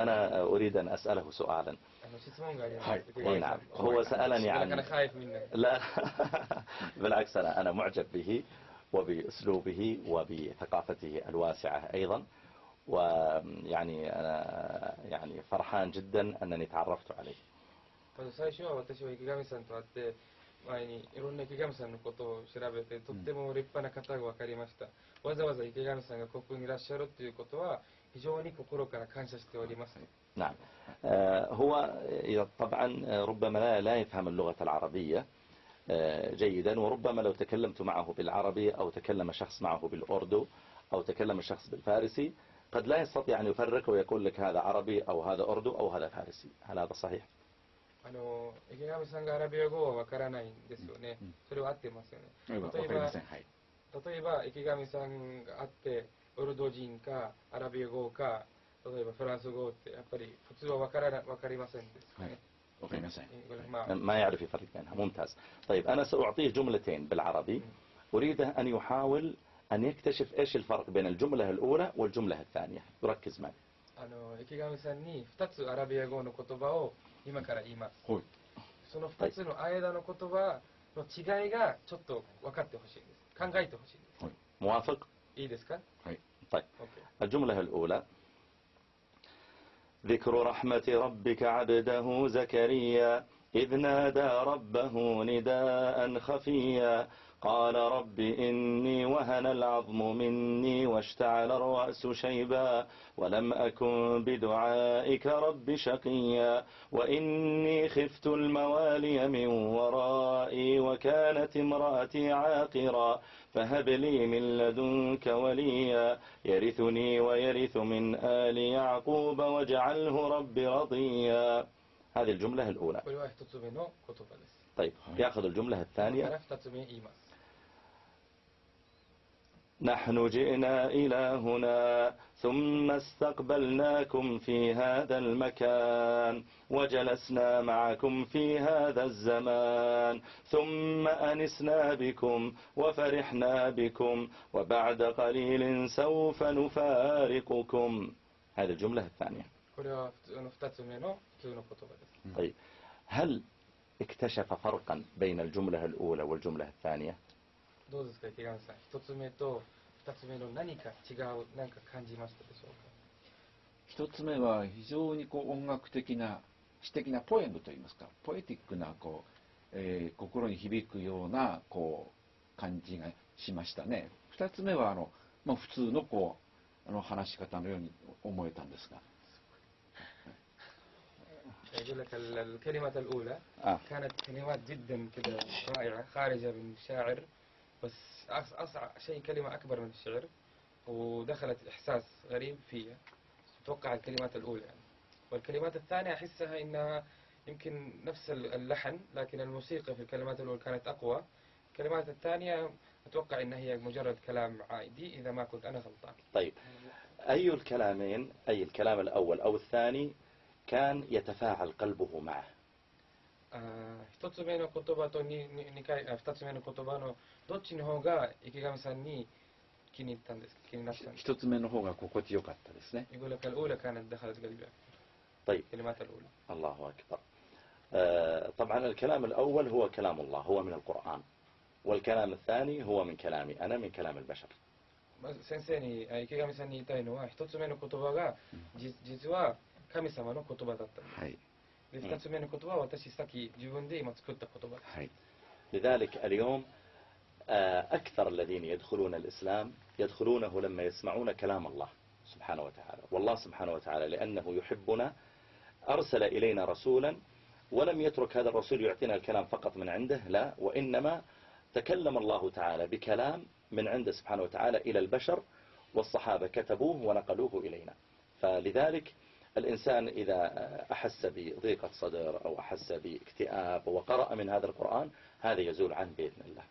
أنا أريد أن أسأله سؤالا. أي نعم، هو سألني عن أنا خايف منك. لا بالعكس، أنا معجب به وبأسلوبه وبثقافته الواسعة أيضا، ويعني أنا يعني فرحان جدا أنني تعرفت عليه. 最初は私は池上さんと会って前にいろんな池上さんのことを調べてとっても立派な方が分かりました。わざわざ池上さんがここにいらっしゃるということは非常に心から感謝しております。 نعم. هو طبعا ربما لا يفهم اللغة العربية جيدا، وربما لو تكلمت معه بالعربي أو تكلم شخص معه بالأردو أو تكلم شخص بالفارسي قد لا يستطيع أن يفرق ويقول لك هذا عربي أو هذا أردو أو هذا فارسي. هل هذا صحيح؟ 池上さんがアラビア語はわからないんですよね。それは合ってますよね。例えば池上さんが会ってオルド人かアラビア語か例えばフランス語ってやっぱり普通はわかりませんですよね。ما يعرف يفرق بينها. ممتاز. طيب أنا سأعطيه جملتين بالعربي أريده أن يحاول أن يكتشف إيش الفرق بين الجملة الأولى والجملة الثانية. يركز معي. 池上さんに2つアラビア語の言葉を今から言います。その2つの間の言葉の違いがちょっと分かってほしいんです。考えてほしいんです。موافق؟ いいですか؟ طيب. الجملة الأولى: ذكر رحمة ربك عبده زكريا إذ نادى ربه نداء خفيا قال رب إني وهن العظم مني واشتعل الرأس شيبا ولم أكن بدعائك رب شقيا وإني خفت الموالي من ورائي وكانت امرأتي عاقرا فهب لي من لدنك وليا يرثني ويرث من آل يعقوب واجعله رب رضيا. هذه الجملة الأولى. طيب يأخذ الجملة الثانية: نحن جئنا إلى هنا ثم استقبلناكم في هذا المكان وجلسنا معكم في هذا الزمان ثم أنسنا بكم وفرحنا بكم وبعد قليل سوف نفارقكم. هذه الجملة الثانية. طيب هل اكتشف فرقا بين الجملة الأولى والجملة الثانية؟ どうですか池上さん、一つ目と二つ目の何か違う何か感じましたでしょうか。一つ目は非常に音楽的な詩的なポエムといいますか、ポエティックな心に響くような感じがしましたね。二つ目は普通の話し方のように思えたんですが。يقول لك الكلمة الأولى كانت كلمات جدا كده رائعة خارجة من شاعر، بس أصعب شيء كلمة أكبر من الشعر ودخلت إحساس غريب فيها. أتوقع الكلمات الأولى يعني. والكلمات الثانية أحسها إنها يمكن نفس اللحن لكن الموسيقى في الكلمات الأولى كانت أقوى. الكلمات الثانية أتوقع إنها هي مجرد كلام عادي إذا ما كنت أنا غلطان. طيب أي الكلامين، أي الكلام الأول أو الثاني كان يتفاعل قلبه معه؟ 一つ目の言葉と二つ目の言葉のどっちの方が池上さんに気に入ったんですか？気になったんですか？一つ目の方が心地よかったですね。يقول لك الأولى كانت دخلت قلبي أكثر. طيب الكلمات الأولى. الله أكبر. طبعا الكلام الأول هو كلام الله، هو من القرآن، والكلام الثاني هو من كلامي أنا، من كلام البشر. 先生に池上さんに言いたいのは一つ目の言葉が実は神様の言葉だったんです。はい。2つ目の言葉は私さっき自分で今作った言葉です。 لذلك اليوم أكثر الذين يدخلون الإسلام يدخلونه لما يسمعون كلام الله سبحانه وتعالى. والله سبحانه وتعالى لأنه يحبنا أرسل إلينا رسولا ولم يترك هذا الرسول يعطينا الكلام فقط من عنده، لا، وإنما تكلم الله تعالى بكلام من عنده سبحانه وتعالى إلى البشر، والصحابة كتبوه ونقلوه إلينا. فلذلك الإنسان إذا أحس بضيقة صدر أو أحس باكتئاب وقرأ من هذا القرآن هذا يزول عنه بإذن الله.